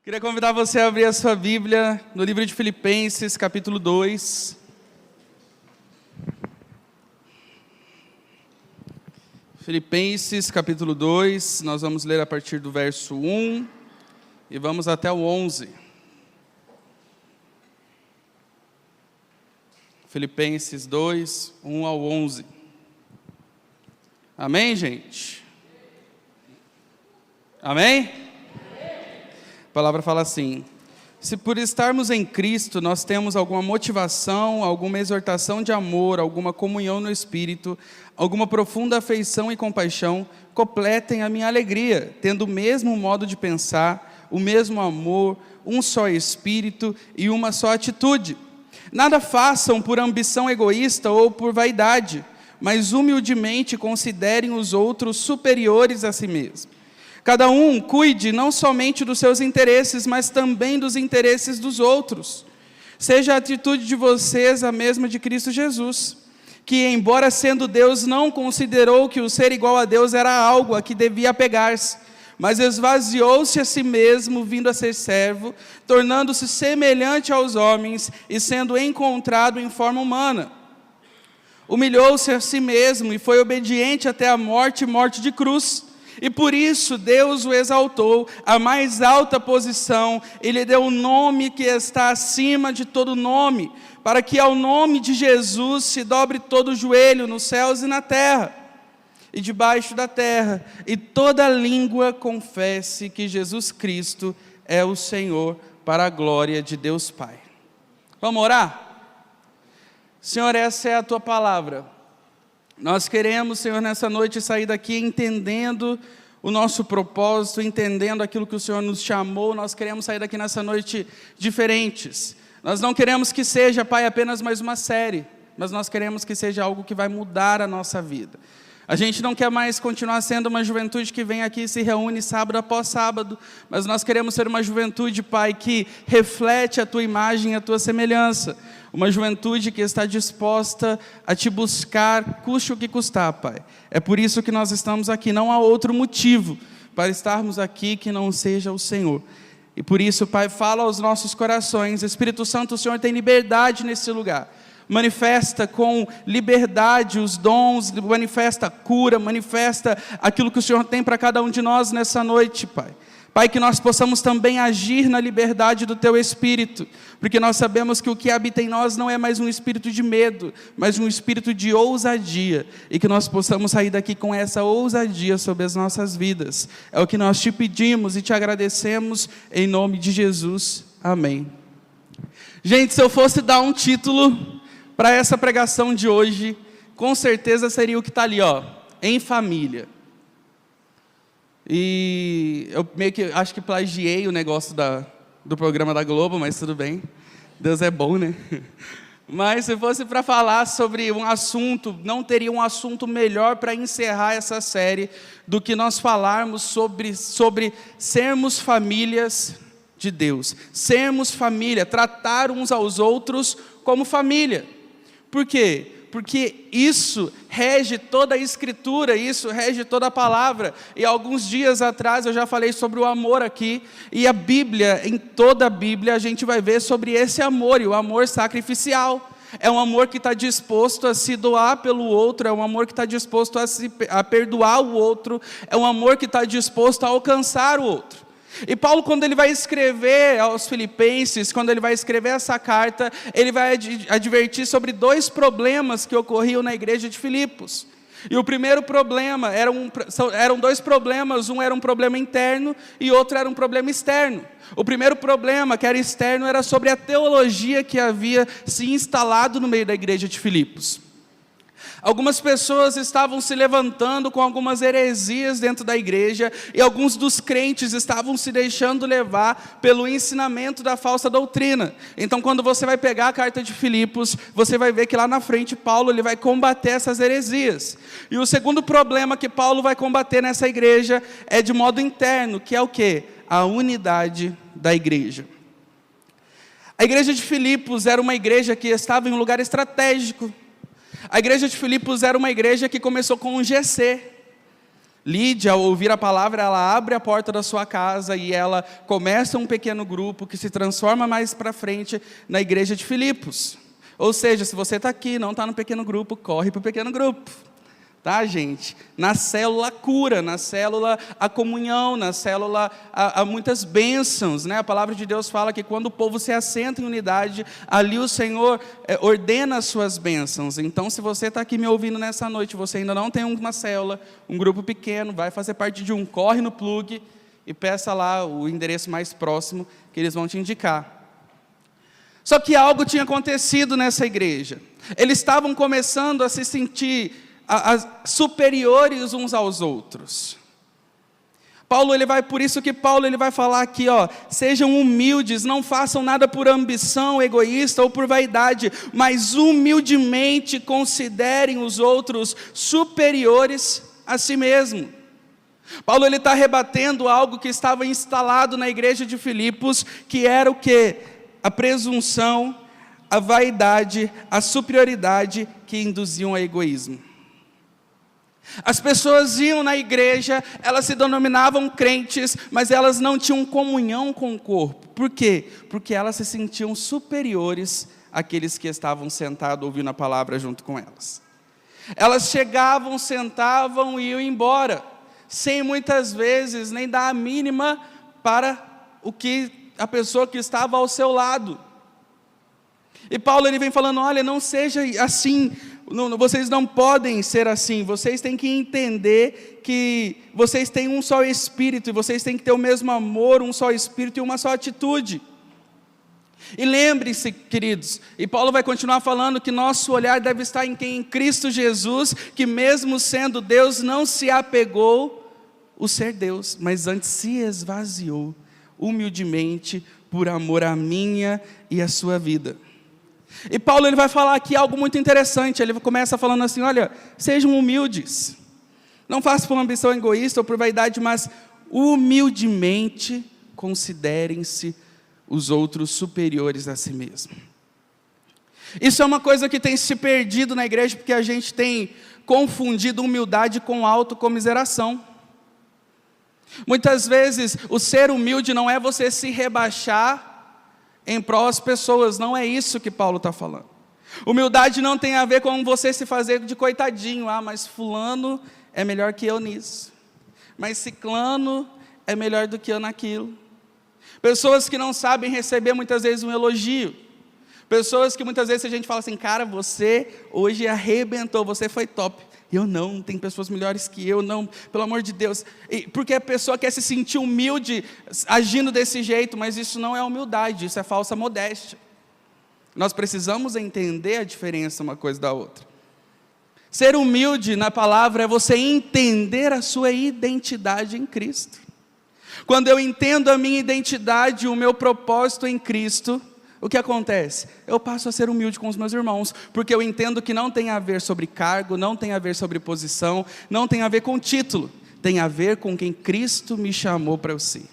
Queria convidar você a abrir a sua Bíblia no livro de Filipenses, capítulo 2. Filipenses, capítulo 2, nós vamos ler a partir do verso 1 e vamos até o 11. Filipenses 2, 1 ao 11. Amém, gente? Amém? A palavra fala assim: se por estarmos em Cristo nós temos alguma motivação, alguma exortação de amor, alguma comunhão no Espírito, alguma profunda afeição e compaixão, completem a minha alegria, tendo o mesmo modo de pensar, o mesmo amor, um só Espírito e uma só atitude. Nada façam por ambição egoísta ou por vaidade, mas humildemente considerem os outros superiores a si mesmos. Cada um cuide não somente dos seus interesses, mas também dos interesses dos outros. Seja a atitude de vocês a mesma de Cristo Jesus, que, embora sendo Deus, não considerou que o ser igual a Deus era algo a que devia apegar-se, mas esvaziou-se a si mesmo, vindo a ser servo, tornando-se semelhante aos homens e sendo encontrado em forma humana. Humilhou-se a si mesmo e foi obediente até a morte e morte de cruz. E por isso Deus o exaltou à mais alta posição, e lhe deu um nome que está acima de todo nome, para que ao nome de Jesus se dobre todo o joelho nos céus e na terra, e debaixo da terra, e toda língua confesse que Jesus Cristo é o Senhor, para a glória de Deus Pai. Vamos orar? Senhor, essa é a Tua palavra. Nós queremos, Senhor, nessa noite sair daqui entendendo o nosso propósito, entendendo aquilo que o Senhor nos chamou. Nós queremos sair daqui nessa noite diferentes. Nós não queremos que seja, Pai, apenas mais uma série, mas nós queremos que seja algo que vai mudar a nossa vida. A gente não quer mais continuar sendo uma juventude que vem aqui e se reúne sábado após sábado, mas nós queremos ser uma juventude, Pai, que reflete a Tua imagem e a Tua semelhança. Uma juventude que está disposta a Te buscar, custe o que custar, Pai. É por isso que nós estamos aqui, não há outro motivo para estarmos aqui que não seja o Senhor. E por isso, Pai, fala aos nossos corações. Espírito Santo, o Senhor tem liberdade nesse lugar. Manifesta com liberdade os dons, manifesta a cura, manifesta aquilo que o Senhor tem para cada um de nós nessa noite, Pai. Pai, que nós possamos também agir na liberdade do Teu Espírito, porque nós sabemos que o que habita em nós não é mais um espírito de medo, mas um espírito de ousadia, e que nós possamos sair daqui com essa ousadia sobre as nossas vidas. É o que nós Te pedimos e Te agradecemos, em nome de Jesus. Amém. Gente, se eu fosse dar um título para essa pregação de hoje, com certeza seria o que está ali, ó, em família. E eu meio que acho que plagiei o negócio do programa da Globo, mas tudo bem, Deus é bom, né? Mas se fosse para falar sobre um assunto, não teria um assunto melhor para encerrar essa série do que nós falarmos sobre sermos famílias de Deus, sermos família, tratar uns aos outros como família. Por quê? Porque isso rege toda a Escritura, isso rege toda a palavra. E alguns dias atrás eu já falei sobre o amor aqui, e a Bíblia, em toda a Bíblia, a gente vai ver sobre esse amor, e o amor sacrificial. É um amor que está disposto a se doar pelo outro, é um amor que está disposto a perdoar o outro, é um amor que está disposto a alcançar o outro. E Paulo, quando ele vai escrever aos Filipenses, quando ele vai escrever essa carta, ele vai advertir sobre dois problemas que ocorriam na igreja de Filipos. E o primeiro problema, eram dois problemas, um era um problema interno e outro era um problema externo. O primeiro problema, que era externo, era sobre a teologia que havia se instalado no meio da igreja de Filipos. Algumas pessoas estavam se levantando com algumas heresias dentro da igreja, e alguns dos crentes estavam se deixando levar pelo ensinamento da falsa doutrina. Então, quando você vai pegar a carta de Filipos, você vai ver que lá na frente Paulo ele vai combater essas heresias. E o segundo problema que Paulo vai combater nessa igreja é de modo interno, que é o quê? A unidade da igreja. A igreja de Filipos era uma igreja que estava em um lugar estratégico. A igreja de Filipos era uma igreja que começou com um GC. Lídia, ao ouvir a palavra, ela abre a porta da sua casa e ela começa um pequeno grupo que se transforma mais para frente na igreja de Filipos. Ou seja, se você está aqui, não está no pequeno grupo, corre para o pequeno grupo. Tá, gente? Na célula cura, na célula a comunhão, na célula há muitas bênçãos, né? A palavra de Deus fala que quando o povo se assenta em unidade, ali o Senhor ordena as suas bênçãos. Então, se você está aqui me ouvindo nessa noite, você ainda não tem uma célula, um grupo pequeno, vai fazer parte de um, corre no plug e peça lá o endereço mais próximo que eles vão te indicar. Só que algo tinha acontecido nessa igreja. Eles estavam começando a se sentir superiores uns aos outros. Por isso que Paulo ele vai falar aqui, sejam humildes, não façam nada por ambição egoísta ou por vaidade, mas humildemente considerem os outros superiores a si mesmo. Paulo ele está rebatendo algo que estava instalado na igreja de Filipos, que era o quê? A presunção, a vaidade, a superioridade que induziam ao egoísmo. As pessoas iam na igreja, elas se denominavam crentes, mas elas não tinham comunhão com o corpo. Por quê? Porque elas se sentiam superiores àqueles que estavam sentados ouvindo a palavra junto com elas. Elas chegavam, sentavam e iam embora, sem muitas vezes nem dar a mínima para a pessoa que estava ao seu lado. E Paulo ele vem falando, olha, não seja assim, vocês não podem ser assim, vocês têm que entender que vocês têm um só Espírito, e vocês têm que ter o mesmo amor, um só Espírito e uma só atitude. E lembre-se, queridos, e Paulo vai continuar falando que nosso olhar deve estar em quem? Em Cristo Jesus, que mesmo sendo Deus, não se apegou o ser Deus, mas antes se esvaziou, humildemente, por amor à minha e à sua vida. E Paulo ele vai falar aqui algo muito interessante. Ele começa falando assim, olha, sejam humildes, não façam por ambição egoísta ou por vaidade, mas humildemente considerem-se os outros superiores a si mesmo. Isso é uma coisa que tem se perdido na igreja, porque a gente tem confundido humildade com autocomiseração. Muitas vezes o ser humilde não é você se rebaixar em prol às pessoas, não é isso que Paulo está falando. Humildade não tem a ver com você se fazer de coitadinho, mas fulano é melhor que eu nisso, mas ciclano é melhor do que eu naquilo. Pessoas que não sabem receber muitas vezes um elogio, pessoas que muitas vezes a gente fala assim, cara, você hoje arrebentou, você foi top. Eu não, tem pessoas melhores que eu, não, pelo amor de Deus. Porque a pessoa quer se sentir humilde agindo desse jeito, mas isso não é humildade, isso é falsa modéstia. Nós precisamos entender a diferença uma coisa da outra. Ser humilde na palavra é você entender a sua identidade em Cristo. Quando eu entendo a minha identidade, o meu propósito em Cristo, o que acontece? Eu passo a ser humilde com os meus irmãos, porque eu entendo que não tem a ver sobre cargo, não tem a ver sobre posição, não tem a ver com título, tem a ver com quem Cristo me chamou para eu ser.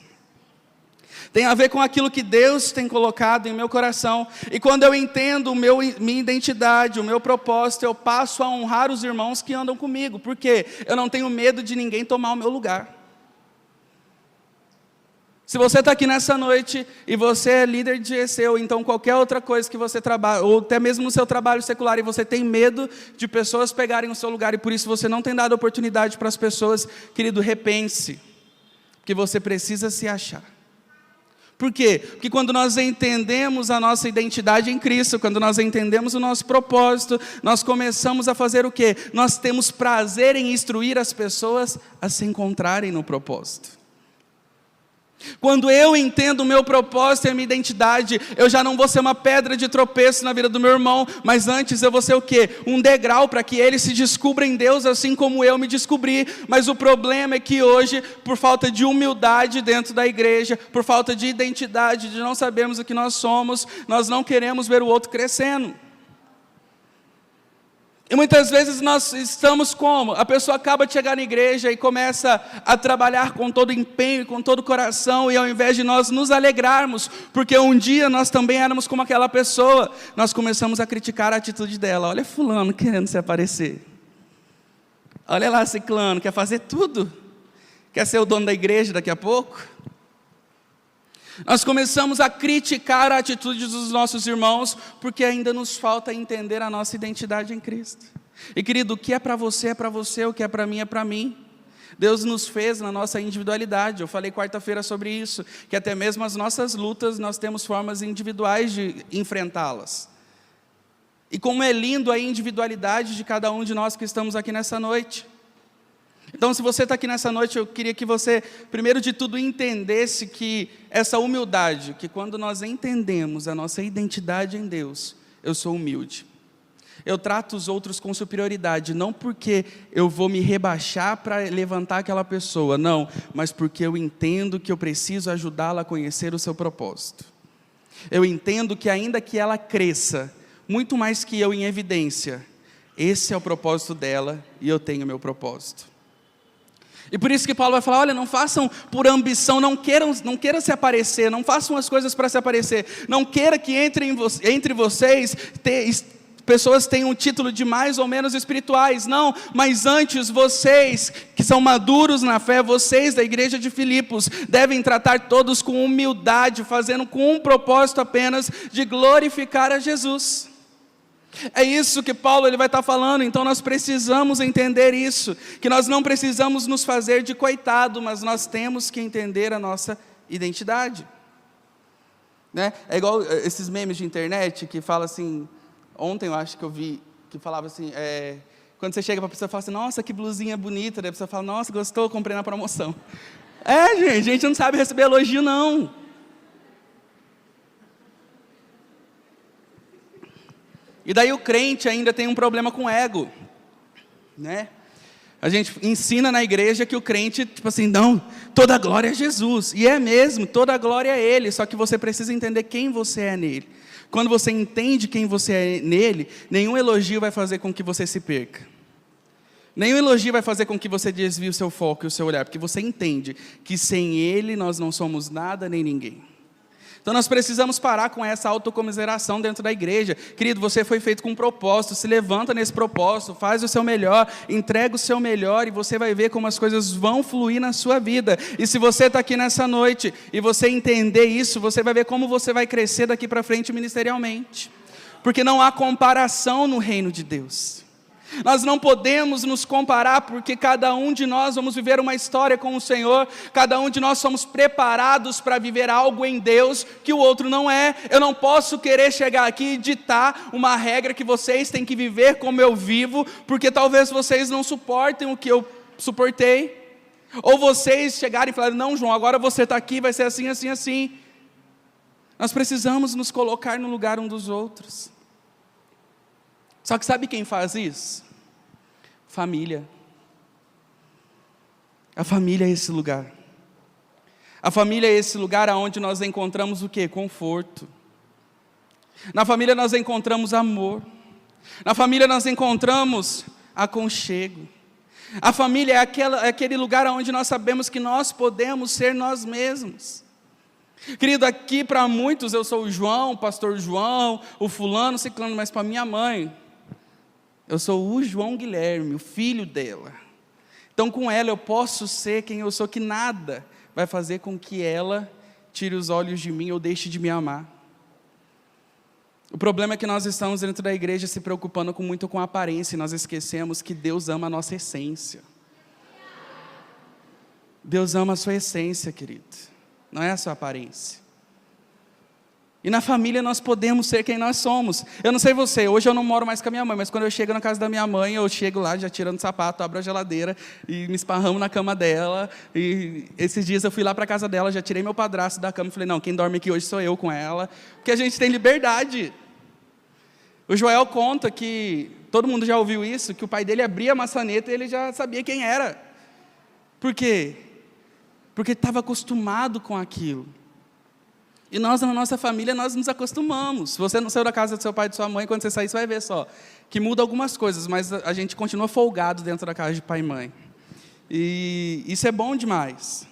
Tem a ver com aquilo que Deus tem colocado em meu coração, e quando eu entendo minha identidade, o meu propósito, eu passo a honrar os irmãos que andam comigo, porque eu não tenho medo de ninguém tomar o meu lugar. Se você está aqui nessa noite e você é líder de GC, ou então qualquer outra coisa que você trabalha, ou até mesmo no seu trabalho secular, e você tem medo de pessoas pegarem o seu lugar, e por isso você não tem dado oportunidade para as pessoas, querido, repense, que você precisa se achar. Por quê? Porque quando nós entendemos a nossa identidade em Cristo, quando nós entendemos o nosso propósito, nós começamos a fazer o quê? Nós temos prazer em instruir as pessoas a se encontrarem no propósito. Quando eu entendo o meu propósito e a minha identidade, eu já não vou ser uma pedra de tropeço na vida do meu irmão, mas antes eu vou ser o quê? Um degrau para que ele se descubra em Deus, assim como eu me descobri. Mas o problema é que hoje, por falta de humildade dentro da igreja, por falta de identidade, de não sabermos o que nós somos, nós não queremos ver o outro crescendo. E muitas vezes nós estamos como? A pessoa acaba de chegar na igreja e começa a trabalhar com todo empenho e com todo o coração, e ao invés de nós nos alegrarmos, porque um dia nós também éramos como aquela pessoa, nós começamos a criticar a atitude dela. Olha fulano querendo se aparecer. Olha lá ciclano, quer fazer tudo. Quer ser o dono da igreja daqui a pouco? Nós começamos a criticar a atitude dos nossos irmãos, porque ainda nos falta entender a nossa identidade em Cristo. E querido, o que é para você, o que é para mim, é para mim. Deus nos fez na nossa individualidade. Eu falei quarta-feira sobre isso, que até mesmo as nossas lutas, nós temos formas individuais de enfrentá-las. E como é lindo a individualidade de cada um de nós que estamos aqui nessa noite. Então, se você está aqui nessa noite, eu queria que você, primeiro de tudo, entendesse que essa humildade, que quando nós entendemos a nossa identidade em Deus, eu sou humilde. Eu trato os outros com superioridade, não porque eu vou me rebaixar para levantar aquela pessoa, não, mas porque eu entendo que eu preciso ajudá-la a conhecer o seu propósito. Eu entendo que ainda que ela cresça, muito mais que eu em evidência, esse é o propósito dela e eu tenho o meu propósito. E por isso que Paulo vai falar, olha, não façam por ambição, não queiram se aparecer, não façam as coisas para se aparecer, não queira que entre vocês pessoas tenham um título de mais ou menos espirituais, não, mas antes vocês que são maduros na fé, vocês da igreja de Filipos, devem tratar todos com humildade, fazendo com um propósito apenas de glorificar a Jesus. É isso que Paulo ele vai estar falando, então nós precisamos entender isso, que nós não precisamos nos fazer de coitado, mas nós temos que entender a nossa identidade. Né? É igual esses memes de internet que fala assim, ontem eu acho que eu vi, que falava assim, quando você chega para a pessoa e fala assim, nossa, que blusinha bonita, daí a pessoa fala, nossa, gostou, comprei na promoção. Gente, a gente não sabe receber elogio não. E daí o crente ainda tem um problema com ego, né? A gente ensina na igreja que o crente, tipo assim, não, toda a glória é Jesus. E é mesmo, toda a glória é Ele, só que você precisa entender quem você é nele. Quando você entende quem você é nele, nenhum elogio vai fazer com que você se perca. Nenhum elogio vai fazer com que você desvie o seu foco e o seu olhar, porque você entende que sem Ele nós não somos nada nem ninguém. Então nós precisamos parar com essa autocomiseração dentro da igreja. Querido, você foi feito com um propósito, se levanta nesse propósito, faz o seu melhor, entrega o seu melhor e você vai ver como as coisas vão fluir na sua vida. E se você está aqui nessa noite e você entender isso, você vai ver como você vai crescer daqui para frente ministerialmente. Porque não há comparação no reino de Deus. Nós não podemos nos comparar, porque cada um de nós vamos viver uma história com o Senhor, cada um de nós somos preparados para viver algo em Deus que o outro não é. Eu não posso querer chegar aqui e ditar uma regra que vocês têm que viver como eu vivo, porque talvez vocês não suportem o que eu suportei, ou vocês chegarem e falarem, não João, agora você está aqui, vai ser assim, assim, assim. Nós precisamos nos colocar no lugar um dos outros. Só que sabe quem faz isso? Família. A família é esse lugar. A família é esse lugar onde nós encontramos o quê? Conforto. Na família nós encontramos amor. Na família nós encontramos aconchego. A família é aquele lugar onde nós sabemos que nós podemos ser nós mesmos. Querido, aqui para muitos eu sou o João, o pastor João, o fulano, ciclano, mas para minha mãe, eu sou o João Guilherme, o filho dela. Então com ela eu posso ser quem eu sou, que nada vai fazer com que ela tire os olhos de mim ou deixe de me amar. O problema é que nós estamos dentro da igreja se preocupando muito com a aparência e nós esquecemos que Deus ama a nossa essência. Deus ama a sua essência, querido, não é a sua aparência. E na família nós podemos ser quem nós somos. Eu não sei você, hoje eu não moro mais com a minha mãe, mas quando eu chego na casa da minha mãe, eu chego lá já tirando o sapato, abro a geladeira e me esparramo na cama dela. E esses dias eu fui lá para a casa dela, já tirei meu padrasto da cama e falei, não, quem dorme aqui hoje sou eu com ela. Porque a gente tem liberdade. O Joel conta que, todo mundo já ouviu isso, que o pai dele abria a maçaneta e ele já sabia quem era. Por quê? Porque estava acostumado com aquilo. E nós, na nossa família, nós nos acostumamos. Se você não saiu da casa do seu pai e de sua mãe, quando você sair, você vai ver só, que muda algumas coisas, mas a gente continua folgado dentro da casa de pai e mãe. E isso é bom demais.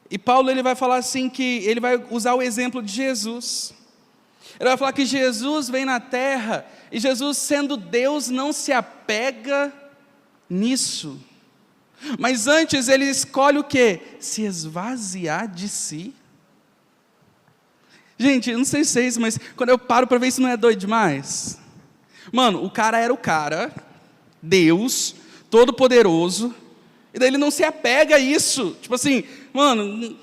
E Paulo ele vai falar assim, que ele vai usar o exemplo de Jesus. Ele vai falar que Jesus vem na terra, e Jesus, sendo Deus, não se apega nisso. Mas antes ele escolhe o quê? Se esvaziar de si. Gente, eu não sei vocês, mas quando eu paro para ver isso, não é doido demais? Mano, o cara era o cara, Deus, todo-poderoso, e daí ele não se apega a isso. Tipo assim, mano,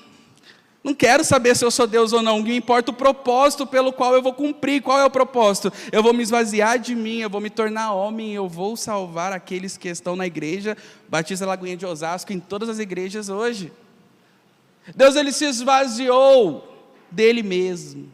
não quero saber se eu sou Deus ou não, me importa o propósito pelo qual eu vou cumprir. Qual é o propósito? Eu vou me esvaziar de mim, eu vou me tornar homem, eu vou salvar aqueles que estão na igreja, Batista Lagoinha de Osasco, em todas as igrejas hoje. Deus, ele se esvaziou dele mesmo.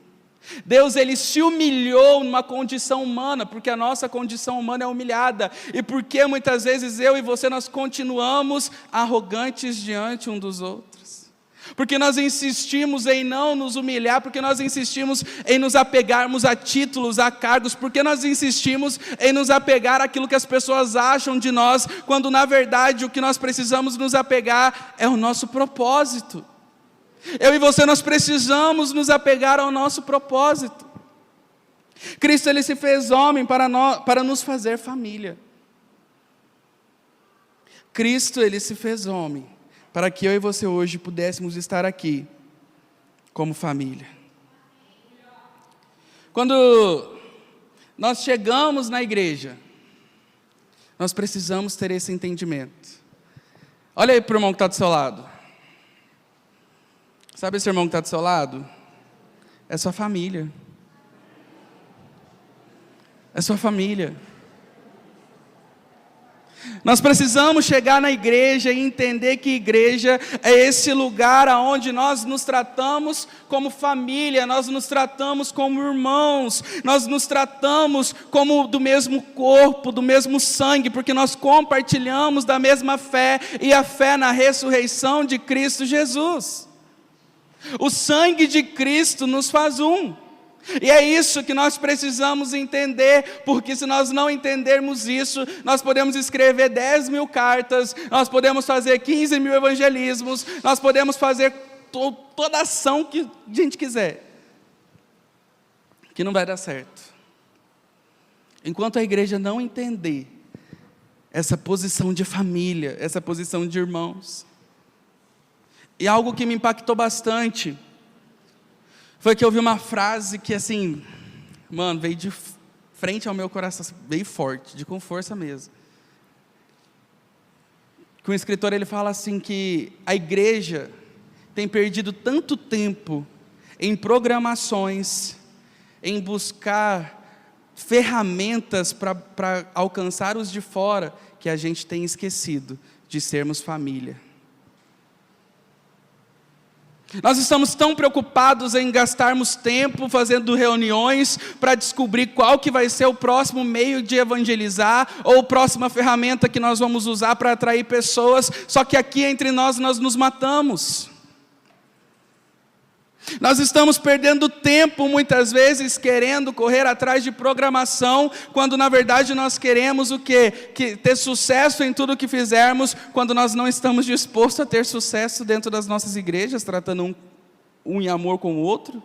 Deus, ele se humilhou numa condição humana, porque a nossa condição humana é humilhada, e porque muitas vezes eu e você, nós continuamos arrogantes diante um dos outros, porque nós insistimos em não nos humilhar, porque nós insistimos em nos apegarmos a títulos, a cargos, porque nós insistimos em nos apegar àquilo que as pessoas acham de nós, quando na verdade o que nós precisamos nos apegar é o nosso propósito. Eu e você, nós precisamos nos apegar ao nosso propósito. Cristo, ele se fez homem para nos fazer família. Cristo, ele se fez homem para que eu e você hoje pudéssemos estar aqui como família. Quando nós chegamos na igreja, nós precisamos ter esse entendimento. Olha aí para o irmão que está do seu lado. Sabe esse irmão que está do seu lado? É sua família. É sua família. Nós precisamos chegar na igreja e entender que igreja é esse lugar onde nós nos tratamos como família, nós nos tratamos como irmãos, nós nos tratamos como do mesmo corpo, do mesmo sangue, porque nós compartilhamos da mesma fé, e a fé na ressurreição de Cristo Jesus. O sangue de Cristo nos faz um. E é isso que nós precisamos entender, porque se nós não entendermos isso, nós podemos escrever 10.000 cartas, nós podemos fazer 15.000 evangelismos, nós podemos fazer toda a ação que a gente quiser, que não vai dar certo. Enquanto a igreja não entender essa posição de família, essa posição de irmãos. E algo que me impactou bastante foi que eu vi uma frase que assim, mano, veio de frente ao meu coração, veio forte, com força mesmo. Que um escritor, ele fala assim que a igreja tem perdido tanto tempo em programações, em buscar ferramentas para alcançar os de fora, que a gente tem esquecido de sermos família. Nós estamos tão preocupados em gastarmos tempo fazendo reuniões para descobrir qual que vai ser o próximo meio de evangelizar, ou a próxima ferramenta que nós vamos usar para atrair pessoas, só que aqui entre nós nos matamos. Nós estamos perdendo tempo muitas vezes querendo correr atrás de programação, quando na verdade nós queremos o quê? Ter sucesso em tudo que fizermos, quando nós não estamos dispostos a ter sucesso dentro das nossas igrejas, tratando um em amor com o outro.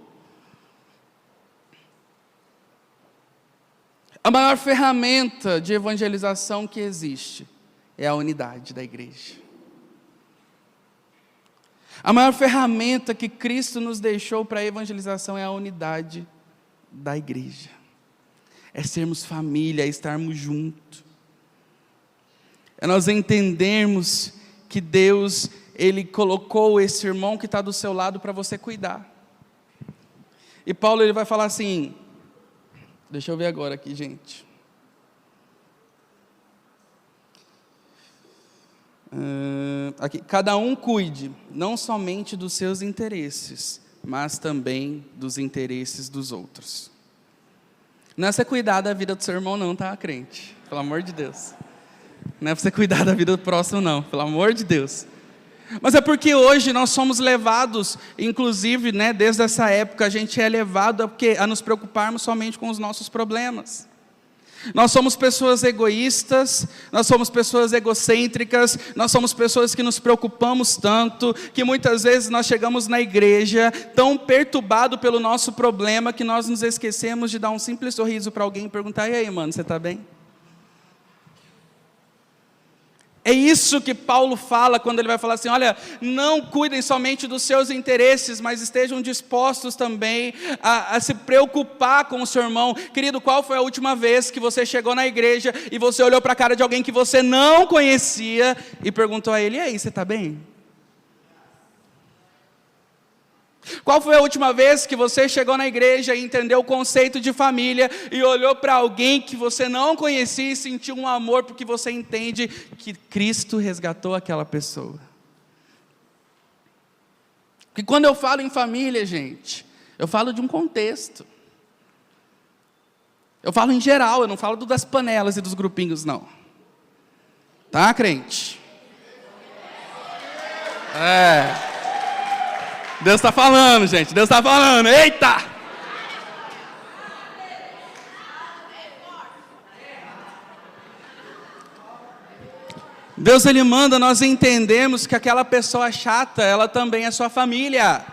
A maior ferramenta de evangelização que existe é a unidade da igreja. A maior ferramenta que Cristo nos deixou para a evangelização é a unidade da igreja. É sermos família, é estarmos juntos. É nós entendermos que Deus, ele colocou esse irmão que está do seu lado para você cuidar. E Paulo, ele vai falar assim, deixa eu ver agora aqui, gente. Aqui, cada um cuide, não somente dos seus interesses, mas também dos interesses dos outros. Não é você cuidar da vida do seu irmão não, tá, crente? Pelo amor de Deus. Não é para você cuidar da vida do próximo não, pelo amor de Deus. Mas é porque hoje nós somos levados, inclusive, né, desde essa época, a gente é levado a nos preocuparmos somente com os nossos problemas. Nós somos pessoas egoístas, nós somos pessoas egocêntricas, nós somos pessoas que nos preocupamos tanto, que muitas vezes nós chegamos na igreja tão perturbados pelo nosso problema, que nós nos esquecemos de dar um simples sorriso para alguém e perguntar, e aí mano, você está bem? É isso que Paulo fala quando ele vai falar assim, olha, não cuidem somente dos seus interesses, mas estejam dispostos também a se preocupar com o seu irmão. Querido, qual foi a última vez que você chegou na igreja e você olhou para a cara de alguém que você não conhecia e perguntou a ele, e aí, você está bem? Qual foi a última vez que você chegou na igreja e entendeu o conceito de família e olhou para alguém que você não conhecia e sentiu um amor porque você entende que Cristo resgatou aquela pessoa? Porque quando eu falo em família, gente, eu falo de um contexto. Eu falo em geral, eu não falo das panelas e dos grupinhos, não. Tá, crente? Deus está falando, gente. Deus está falando. Eita! Deus, Ele manda nós entendemos que aquela pessoa chata, ela também é sua família.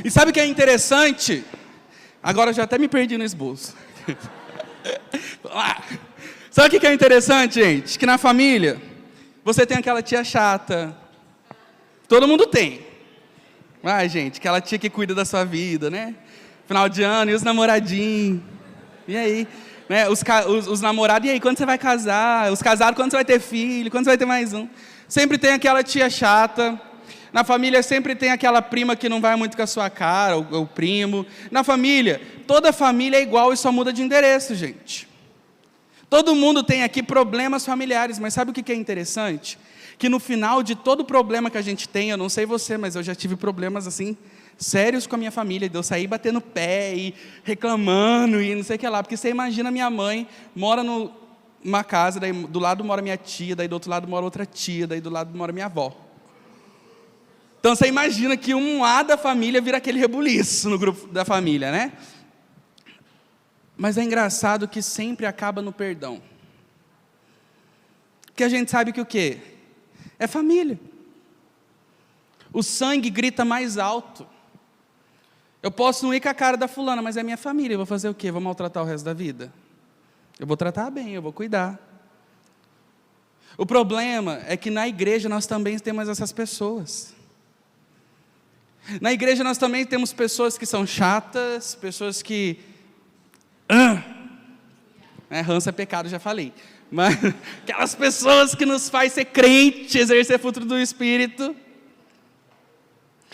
E sabe o que é interessante? Agora eu já até me perdi no esboço. Sabe o que é interessante, gente? Que na família, você tem aquela tia chata. Todo mundo tem. Ai, gente, aquela tia que cuida da sua vida, né? Final de ano, e os namoradinhos. E aí? Né? Os namorados, e aí, quando você vai casar? Os casados, quando você vai ter filho? Quando você vai ter mais um? Sempre tem aquela tia chata. Na família sempre tem aquela prima que não vai muito com a sua cara, o primo. Na família, toda família é igual e só muda de endereço, gente. Todo mundo tem aqui problemas familiares, mas sabe o que é interessante? Que no final de todo problema que a gente tem, eu não sei você, mas eu já tive problemas assim, sérios com a minha família, de eu sair batendo pé e reclamando e não sei o que lá, porque você imagina minha mãe, mora numa casa, daí do lado mora minha tia, daí do outro lado mora outra tia, daí do lado mora minha avó. Então você imagina que um A da família vira aquele rebuliço no grupo da família, né? Mas é engraçado que sempre acaba no perdão. Porque a gente sabe que o quê? É família. O sangue grita mais alto. Eu posso não ir com a cara da fulana, mas é minha família. Eu vou fazer o quê? Vou maltratar o resto da vida? Eu vou tratar bem, eu vou cuidar. O problema é que na igreja nós também temos essas pessoas. Na igreja nós também temos pessoas que são chatas, pessoas que... ranço é pecado, já falei. Mas aquelas pessoas que nos faz ser crente, exercer fruto do Espírito.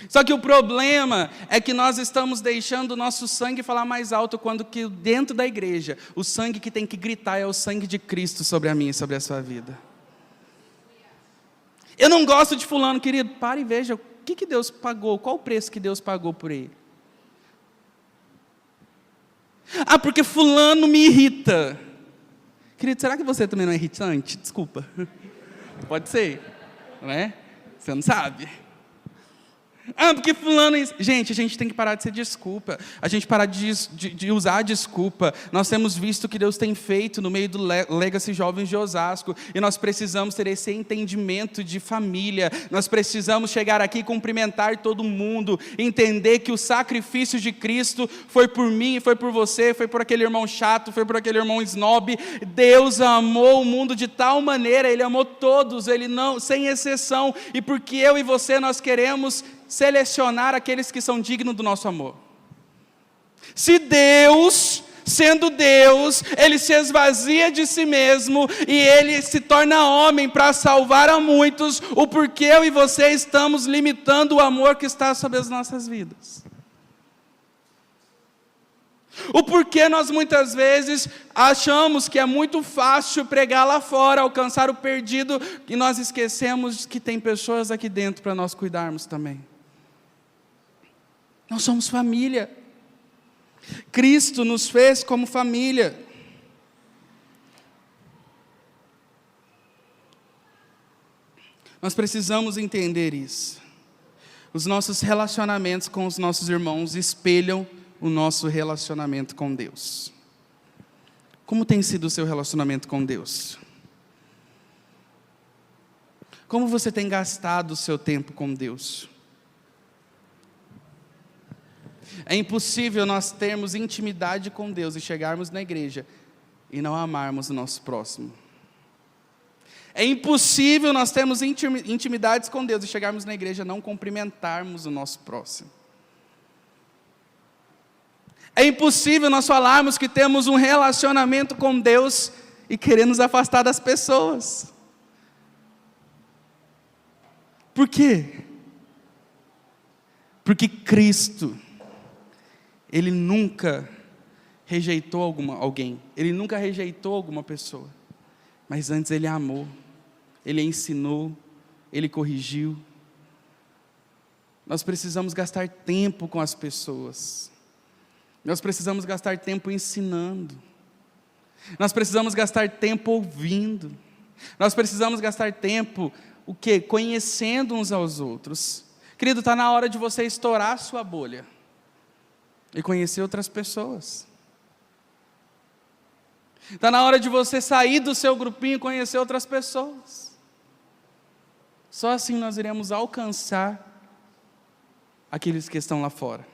Só que o problema é que nós estamos deixando o nosso sangue falar mais alto, quando que dentro da igreja, o sangue que tem que gritar é o sangue de Cristo sobre a minha e sobre a sua vida. Eu não gosto de fulano, querido, para e veja, o que Deus pagou, qual o preço que Deus pagou por ele? Porque fulano me irrita. Querido, será que você também não é irritante? Desculpa. Pode ser, não é? Você não sabe. Porque fulano... Gente, a gente tem que parar de ser desculpa. A gente parar de usar a desculpa. Nós temos visto o que Deus tem feito no meio do Legacy Jovens de Osasco. E nós precisamos ter esse entendimento de família. Nós precisamos chegar aqui e cumprimentar todo mundo. Entender que o sacrifício de Cristo foi por mim, foi por você, foi por aquele irmão chato, foi por aquele irmão snob. Deus amou o mundo de tal maneira, Ele amou todos, Ele não, sem exceção. E porque eu e você, nós queremos selecionar aqueles que são dignos do nosso amor. Se Deus, sendo Deus, Ele se esvazia de si mesmo e Ele se torna homem para salvar a muitos, o porquê eu e você estamos limitando o amor que está sobre as nossas vidas? O porquê nós muitas vezes achamos que é muito fácil pregar lá fora, alcançar o perdido, e nós esquecemos que tem pessoas aqui dentro para nós cuidarmos também. Nós somos família. Cristo nos fez como família. Nós precisamos entender isso. Os nossos relacionamentos com os nossos irmãos espelham o nosso relacionamento com Deus. Como tem sido o seu relacionamento com Deus? Como você tem gastado o seu tempo com Deus? É impossível nós termos intimidade com Deus e chegarmos na igreja e não amarmos o nosso próximo. É impossível nós termos intimidades com Deus e chegarmos na igreja e não cumprimentarmos o nosso próximo. É impossível nós falarmos que temos um relacionamento com Deus e querer nos afastar das pessoas. Por quê? Porque Cristo, Ele nunca rejeitou alguém, Ele nunca rejeitou alguma pessoa, mas antes Ele amou, Ele ensinou, Ele corrigiu. Nós precisamos gastar tempo com as pessoas, nós precisamos gastar tempo ensinando, nós precisamos gastar tempo ouvindo, nós precisamos gastar tempo, o quê? Conhecendo uns aos outros. Querido, está na hora de você estourar a sua bolha e conhecer outras pessoas. Está na hora de você sair do seu grupinho e conhecer outras pessoas. Só assim nós iremos alcançar aqueles que estão lá fora.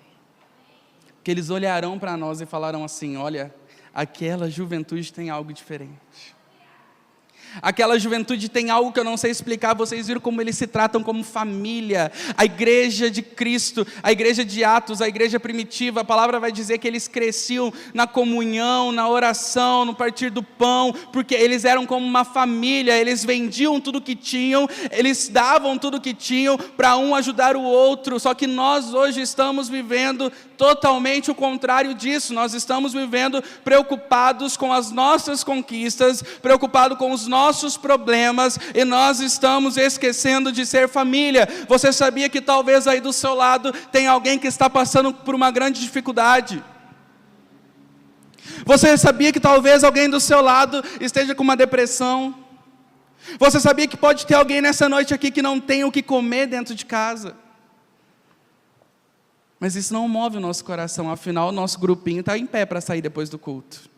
Que eles olharão para nós e falarão assim: olha, aquela juventude tem algo diferente. Aquela juventude tem algo que eu não sei explicar. Vocês viram como eles se tratam como família. A igreja de Cristo, a igreja de Atos, a igreja primitiva, a palavra vai dizer que eles cresciam na comunhão, na oração, no partir do pão, porque eles eram como uma família. Eles vendiam tudo que tinham, eles davam tudo que tinham para um ajudar o outro. Só que nós hoje estamos vivendo totalmente o contrário disso. Nós estamos vivendo preocupados com as nossas conquistas, preocupados com os nossos problemas, e nós estamos esquecendo de ser família. Você sabia que talvez aí do seu lado tem alguém que está passando por uma grande dificuldade? Você sabia que talvez alguém do seu lado esteja com uma depressão? Você sabia que pode ter alguém nessa noite aqui que não tem o que comer dentro de casa? Mas isso não move o nosso coração, afinal o nosso grupinho está em pé para sair depois do culto.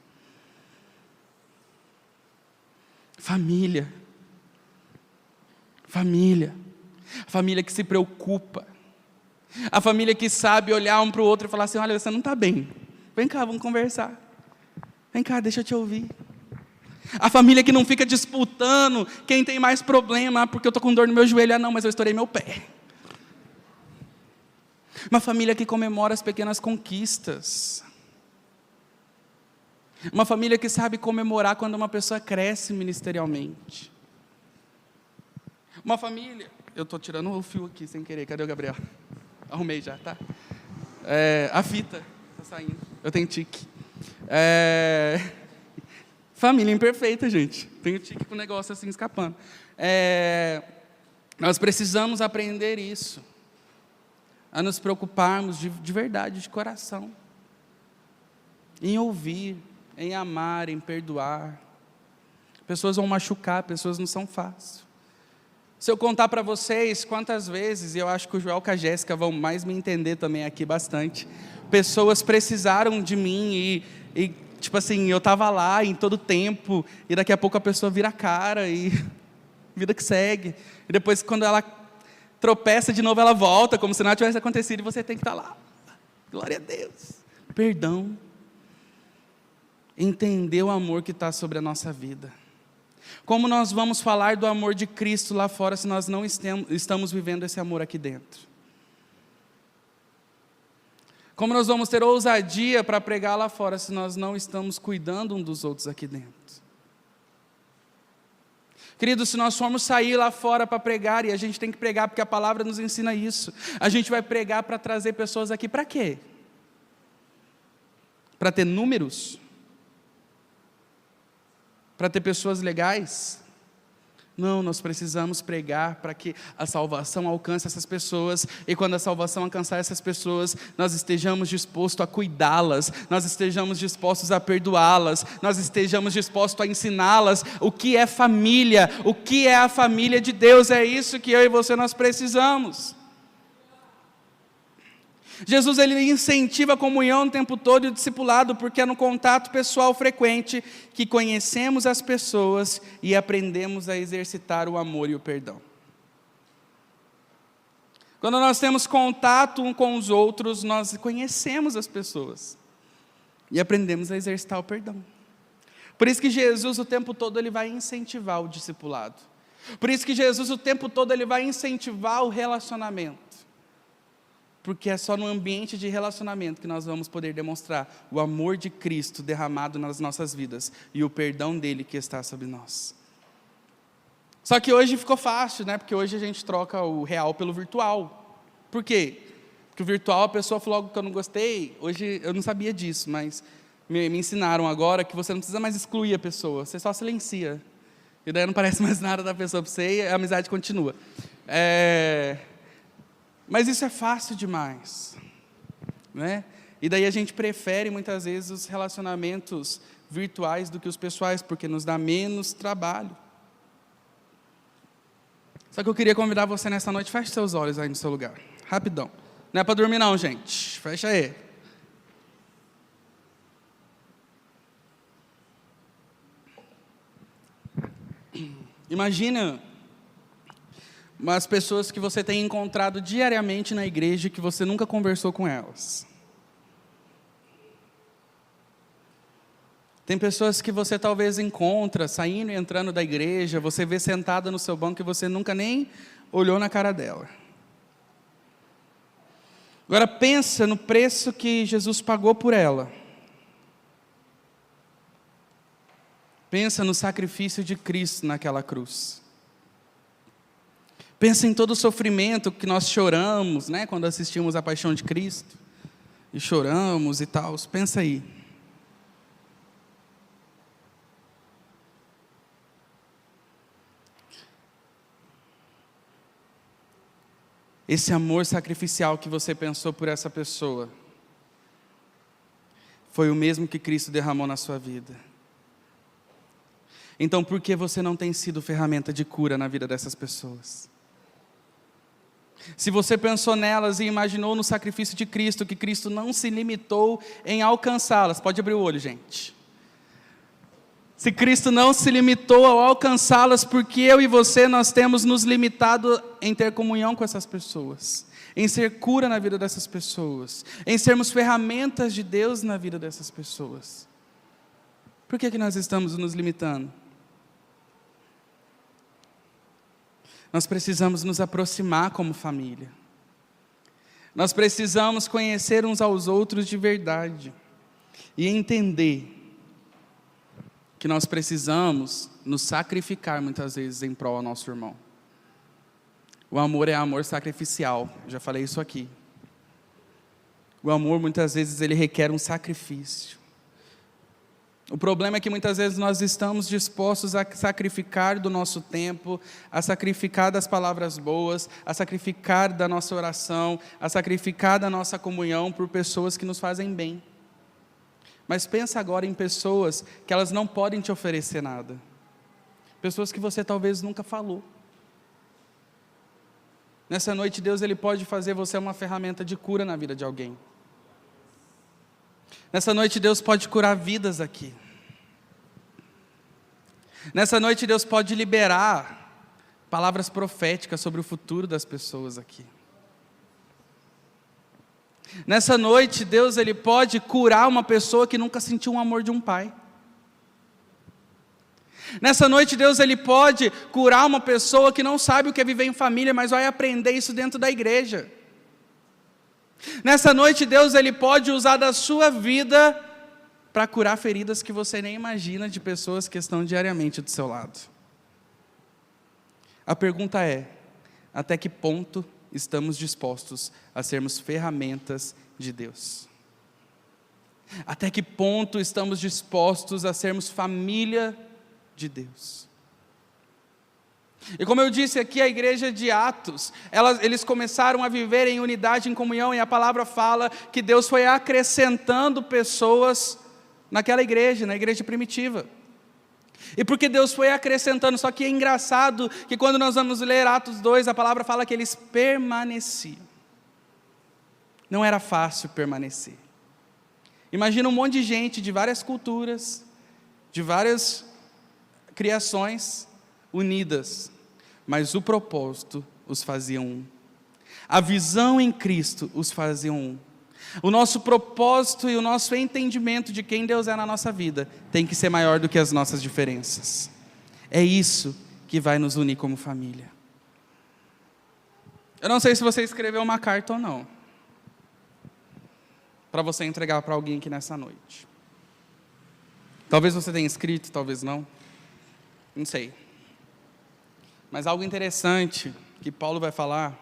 Família, família, a família que se preocupa, a família que sabe olhar um para o outro e falar assim: olha, você não está bem, vem cá, vamos conversar, vem cá, deixa eu te ouvir. A família que não fica disputando quem tem mais problema, porque eu estou com dor no meu joelho, não, mas eu estourei meu pé. Uma família que comemora as pequenas conquistas. Uma família que sabe comemorar quando uma pessoa cresce ministerialmente. Uma família... Eu estou tirando o fio aqui sem querer. Cadê o Gabriel? Arrumei já, tá? A fita está saindo. Eu tenho tique. Família imperfeita, gente. Tenho tique com o negócio assim escapando. Nós precisamos aprender isso. A nos preocuparmos de verdade, de coração. Em ouvir, em amar, em perdoar. Pessoas vão machucar, pessoas não são fáceis. Se eu contar para vocês quantas vezes, e eu acho que o Joel e a Jéssica vão mais me entender também aqui bastante, pessoas precisaram de mim e tipo assim, eu estava lá em todo tempo, e daqui a pouco a pessoa vira a cara e vida que segue. E depois, quando ela tropeça de novo, ela volta, como se nada tivesse acontecido, e você tem que estar lá. Glória a Deus. Perdão. Entender o amor que está sobre a nossa vida. Como nós vamos falar do amor de Cristo lá fora se nós não estamos vivendo esse amor aqui dentro? Como nós vamos ter ousadia para pregar lá fora se nós não estamos cuidando um dos outros aqui dentro? Queridos, se nós formos sair lá fora para pregar, e a gente tem que pregar porque a palavra nos ensina isso, a gente vai pregar para trazer pessoas aqui para quê? Para ter números? Para ter pessoas legais? Não, nós precisamos pregar para que a salvação alcance essas pessoas, e quando a salvação alcançar essas pessoas, nós estejamos dispostos a cuidá-las, nós estejamos dispostos a perdoá-las, nós estejamos dispostos a ensiná-las o que é família, o que é a família de Deus. É isso que eu e você nós precisamos. Jesus, ele incentiva a comunhão o tempo todo e o discipulado, porque é no contato pessoal frequente que conhecemos as pessoas e aprendemos a exercitar o amor e o perdão. Quando nós temos contato um com os outros, nós conhecemos as pessoas e aprendemos a exercitar o perdão. Por isso que Jesus o tempo todo ele vai incentivar o discipulado. Por isso que Jesus o tempo todo ele vai incentivar o relacionamento. Porque é só no ambiente de relacionamento que nós vamos poder demonstrar o amor de Cristo derramado nas nossas vidas e o perdão dele que está sobre nós. Só que hoje ficou fácil, né? Porque hoje a gente troca o real pelo virtual. Por quê? Porque o virtual a pessoa falou algo que eu não gostei. Hoje eu não sabia disso, mas me ensinaram agora que você não precisa mais excluir a pessoa, você só silencia. E daí não parece mais nada da pessoa para você e a amizade continua. Mas isso é fácil demais, né? E daí a gente prefere muitas vezes os relacionamentos virtuais do que os pessoais, porque nos dá menos trabalho. Só que eu queria convidar você nessa noite, feche seus olhos aí no seu lugar, rapidão. Não é para dormir não, gente, fecha aí. Imagina umas pessoas que você tem encontrado diariamente na igreja e que você nunca conversou com elas. Tem pessoas que você talvez encontra saindo e entrando da igreja, você vê sentada no seu banco e você nunca nem olhou na cara dela. Agora pensa no preço que Jesus pagou por ela. Pensa no sacrifício de Cristo naquela cruz. Pensa em todo o sofrimento que nós choramos, né, quando assistimos a Paixão de Cristo. E choramos e tal. Pensa aí. Esse amor sacrificial que você pensou por essa pessoa foi o mesmo que Cristo derramou na sua vida. Então, por que você não tem sido ferramenta de cura na vida dessas pessoas? Se você pensou nelas e imaginou no sacrifício de Cristo, que Cristo não se limitou em alcançá-las, pode abrir o olho, gente. Se Cristo não se limitou ao alcançá-las, porque eu e você, nós temos nos limitado em ter comunhão com essas pessoas, em ser cura na vida dessas pessoas, em sermos ferramentas de Deus na vida dessas pessoas. Por que nós estamos nos limitando? Nós precisamos nos aproximar como família. Nós precisamos conhecer uns aos outros de verdade e entender que nós precisamos nos sacrificar muitas vezes em prol ao nosso irmão. O amor é amor sacrificial, já falei isso aqui. O amor muitas vezes ele requer um sacrifício. O problema é que muitas vezes nós estamos dispostos a sacrificar do nosso tempo, a sacrificar das palavras boas, a sacrificar da nossa oração, a sacrificar da nossa comunhão por pessoas que nos fazem bem. Mas pensa agora em pessoas que elas não podem te oferecer nada. Pessoas que você talvez nunca falou. Nessa noite Deus ele pode fazer você uma ferramenta de cura na vida de alguém. Nessa noite Deus pode curar vidas aqui. Nessa noite Deus pode liberar palavras proféticas sobre o futuro das pessoas aqui. Nessa noite Deus ele pode curar uma pessoa que nunca sentiu um amor de um pai. Nessa noite Deus ele pode curar uma pessoa que não sabe o que é viver em família, mas vai aprender isso dentro da igreja. Nessa noite Deus ele pode usar da sua vida para curar feridas que você nem imagina de pessoas que estão diariamente do seu lado. A pergunta é: até que ponto estamos dispostos a sermos ferramentas de Deus? Até que ponto estamos dispostos a sermos família de Deus? E como eu disse aqui, a igreja de Atos, eles começaram a viver em unidade, em comunhão, e a palavra fala que Deus foi acrescentando pessoas naquela igreja, na igreja primitiva. E porque Deus foi acrescentando, só que é engraçado que quando nós vamos ler Atos 2, a palavra fala que eles permaneciam. Não era fácil permanecer. Imagina um monte de gente de várias culturas, de várias criações, unidas, mas o propósito os fazia um. A visão em Cristo os fazia um. O nosso propósito e o nosso entendimento de quem Deus é na nossa vida tem que ser maior do que as nossas diferenças. É isso que vai nos unir como família. Eu não sei se você escreveu uma carta ou não, para você entregar para alguém aqui nessa noite. Talvez você tenha escrito, talvez não. Não sei. Mas algo interessante que Paulo vai falar,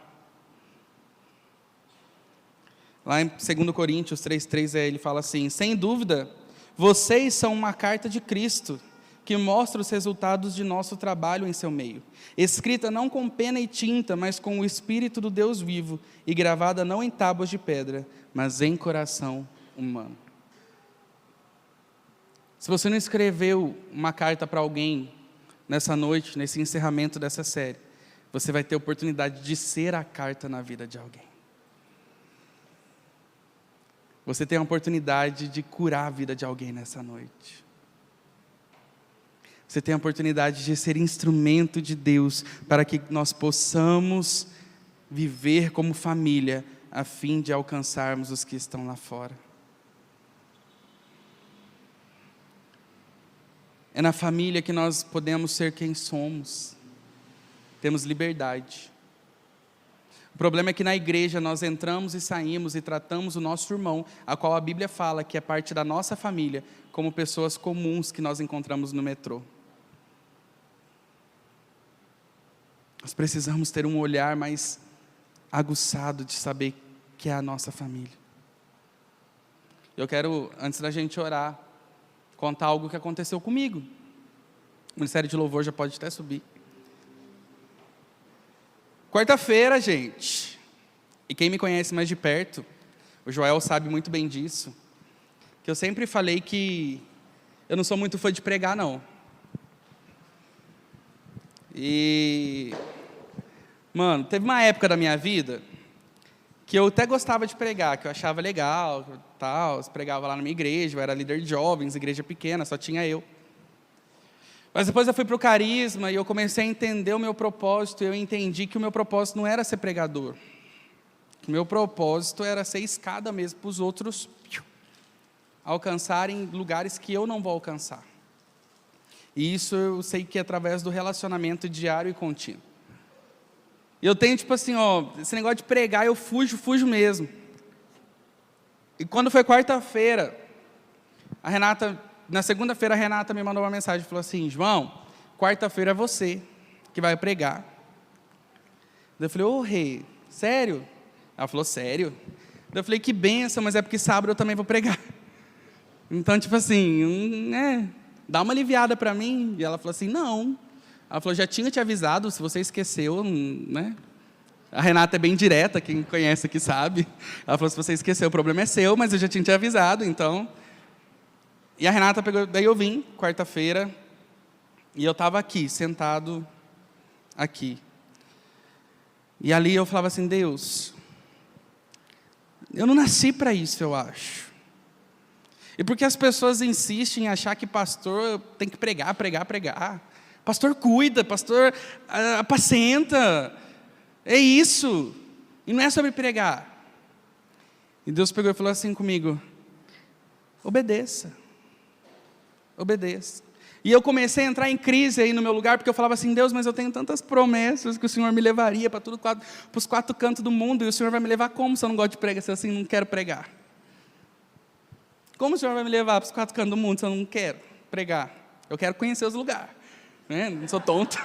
lá em 2 Coríntios 3,3, ele fala assim: sem dúvida, vocês são uma carta de Cristo, que mostra os resultados de nosso trabalho em seu meio, escrita não com pena e tinta, mas com o Espírito do Deus vivo, e gravada não em tábuas de pedra, mas em coração humano. Se você não escreveu uma carta para alguém nessa noite, nesse encerramento dessa série, você vai ter a oportunidade de ser a carta na vida de alguém. Você tem a oportunidade de curar a vida de alguém nessa noite. Você tem a oportunidade de ser instrumento de Deus para que nós possamos viver como família, a fim de alcançarmos os que estão lá fora. É na família que nós podemos ser quem somos. Temos liberdade. O problema é que na igreja nós entramos e saímos e tratamos o nosso irmão, a qual a Bíblia fala que é parte da nossa família, como pessoas comuns que nós encontramos no metrô. Nós precisamos ter um olhar mais aguçado de saber que é a nossa família. Eu quero, antes da gente orar, contar algo que aconteceu comigo. O Ministério de Louvor já pode até subir. Quarta-feira, gente, e quem me conhece mais de perto, o Joel sabe muito bem disso, que eu sempre falei que eu não sou muito fã de pregar, não. E, mano, teve uma época da minha vida que eu até gostava de pregar, que eu achava legal, tal, eu pregava lá na minha igreja, eu era líder de jovens, igreja pequena, só tinha eu. Mas depois eu fui para o Carisma e eu comecei a entender o meu propósito, e eu entendi que o meu propósito não era ser pregador. O meu propósito era ser escada mesmo para os outros alcançarem lugares que eu não vou alcançar. E isso eu sei que é através do relacionamento diário e contínuo. E eu tenho tipo assim, esse negócio de pregar, eu fujo mesmo. E quando foi quarta-feira, na segunda-feira a Renata me mandou uma mensagem, falou assim: João, quarta-feira é você que vai pregar. Eu falei: ô rei, sério? Ela falou: sério? Eu falei: que benção, mas é porque sábado eu também vou pregar. Então tipo assim, dá uma aliviada para mim. E ela falou assim: não. Ela falou: já tinha te avisado, se você esqueceu, né? A Renata é bem direta, quem conhece aqui sabe. Ela falou: se você esqueceu, o problema é seu, mas eu já tinha te avisado, então. E a Renata pegou, daí eu vim, quarta-feira, e eu estava aqui, sentado aqui. E ali eu falava assim: Deus, eu não nasci para isso, eu acho. E porque as pessoas insistem em achar que pastor tem que pregar. Pastor cuida, pastor apacenta. É isso. E não é sobre pregar. E Deus pegou e falou assim comigo: obedeça. Obedeça. E eu comecei a entrar em crise aí no meu lugar, porque eu falava assim: Deus, mas eu tenho tantas promessas que o Senhor me levaria para os quatro cantos do mundo, e o Senhor vai me levar como se eu não gosto de pregar, se eu assim não quero pregar? Como o Senhor vai me levar para os quatro cantos do mundo se eu não quero pregar? Eu quero conhecer os lugares, né? Não sou tonto.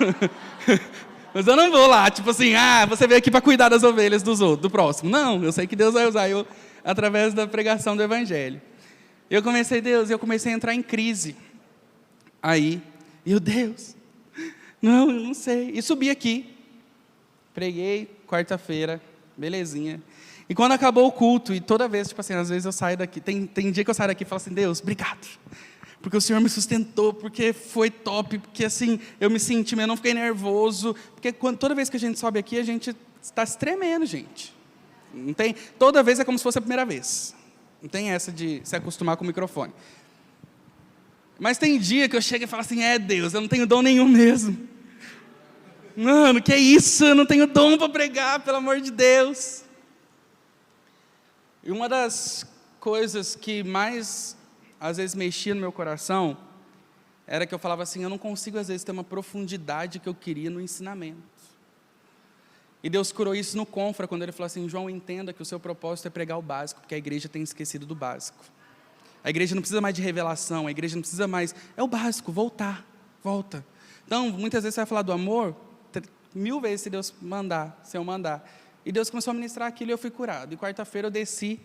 Mas eu não vou lá, tipo assim, você veio aqui para cuidar das ovelhas do próximo. Não, eu sei que Deus vai usar eu através da pregação do Evangelho. Eu comecei a entrar em crise. Aí, Deus, eu não sei. E subi aqui, preguei, quarta-feira, belezinha. E quando acabou o culto, e toda vez, tipo assim, às vezes eu saio daqui, tem dia que eu saio daqui e falo assim: Deus, obrigado, porque o Senhor me sustentou, porque foi top, porque assim, eu me senti, eu não fiquei nervoso, porque toda vez que a gente sobe aqui, a gente está se tremendo, gente. Não tem, toda vez é como se fosse a primeira vez. Não tem essa de se acostumar com o microfone. Mas tem dia que eu chego e falo assim: Deus, eu não tenho dom nenhum mesmo. Mano, que é isso? Eu não tenho dom para pregar, pelo amor de Deus. E uma das coisas que mais, às vezes, mexia no meu coração, era que eu falava assim, eu não consigo às vezes ter uma profundidade que eu queria no ensinamento. E Deus curou isso no Confra, quando Ele falou assim, João, entenda que o seu propósito é pregar o básico, porque a igreja tem esquecido do básico. A igreja não precisa mais de revelação, a igreja não precisa mais, é o básico, volta. Então, muitas vezes você vai falar do amor, 1000 vezes se Deus mandar, se eu mandar. E Deus começou a ministrar aquilo e eu fui curado. E quarta-feira eu desci,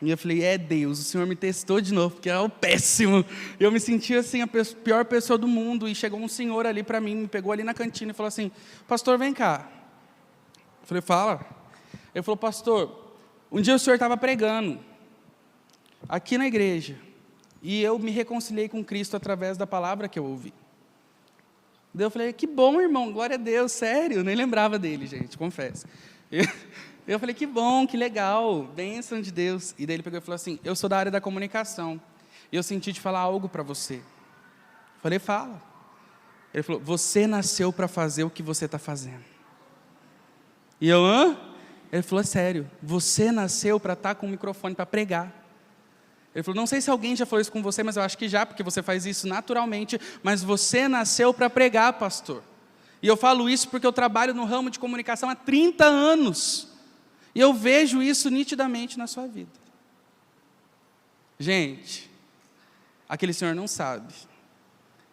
e eu falei, Deus, o Senhor me testou de novo, porque é o péssimo. Eu me senti assim, a pior pessoa do mundo, e chegou um senhor ali para mim, me pegou ali na cantina e falou assim, pastor, vem cá. Eu falei, fala. Ele falou, pastor, um dia o senhor estava pregando, aqui na igreja, e eu me reconciliei com Cristo através da palavra que eu ouvi. Daí eu falei, que bom, irmão, glória a Deus, sério, eu nem lembrava dele, gente, confesso. Eu falei, que bom, que legal, bênção de Deus. E daí ele pegou e falou assim, eu sou da área da comunicação, e eu senti de falar algo para você. Eu falei, fala. Ele falou, você nasceu para fazer o que você está fazendo. E eu, hã? Ele falou, sério, você nasceu para estar com o microfone, para pregar. Ele falou, não sei se alguém já falou isso com você, mas eu acho que já, porque você faz isso naturalmente, mas você nasceu para pregar, pastor. E eu falo isso porque eu trabalho no ramo de comunicação há 30 anos, e eu vejo isso nitidamente na sua vida. Gente, aquele senhor não sabe,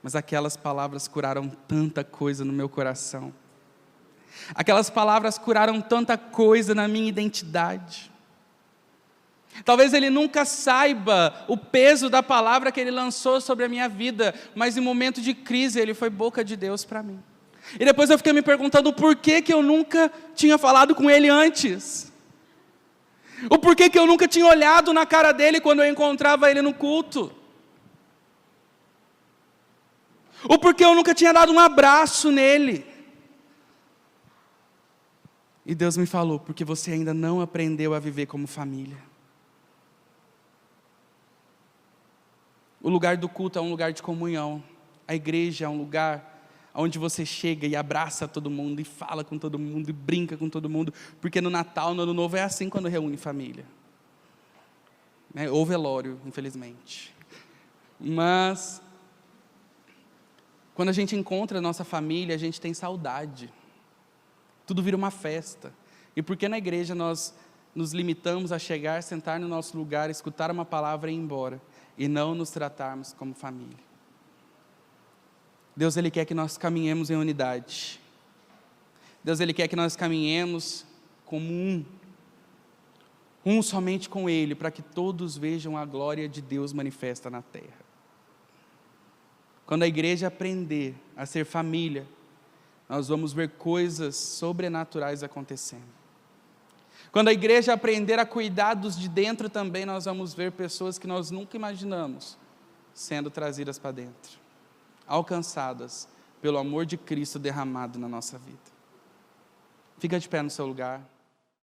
mas aquelas palavras curaram tanta coisa no meu coração. Aquelas palavras curaram tanta coisa na minha identidade. Talvez ele nunca saiba o peso da palavra que ele lançou sobre a minha vida, mas em momento de crise ele foi boca de Deus para mim. E depois eu fiquei me perguntando por que eu nunca tinha falado com ele antes. O porquê que eu nunca tinha olhado na cara dele quando eu encontrava ele no culto. O porquê eu nunca tinha dado um abraço nele. E Deus me falou, porque você ainda não aprendeu a viver como família. O lugar do culto é um lugar de comunhão. A igreja é um lugar onde você chega e abraça todo mundo, e fala com todo mundo, e brinca com todo mundo, porque no Natal, no Ano Novo é assim quando reúne família. Ou velório, infelizmente. Mas, quando a gente encontra a nossa família, a gente tem saudade. Tudo vira uma festa. E por que na igreja nós nos limitamos a chegar, sentar no nosso lugar, escutar uma palavra e ir embora, e não nos tratarmos como família? Deus, Ele quer que nós caminhemos em unidade. Deus, Ele quer que nós caminhemos como um somente com Ele, para que todos vejam a glória de Deus manifesta na terra. Quando a igreja aprender a ser família, nós vamos ver coisas sobrenaturais acontecendo. Quando a igreja aprender a cuidar dos de dentro também, nós vamos ver pessoas que nós nunca imaginamos sendo trazidas para dentro, alcançadas pelo amor de Cristo derramado na nossa vida. Fica de pé no seu lugar.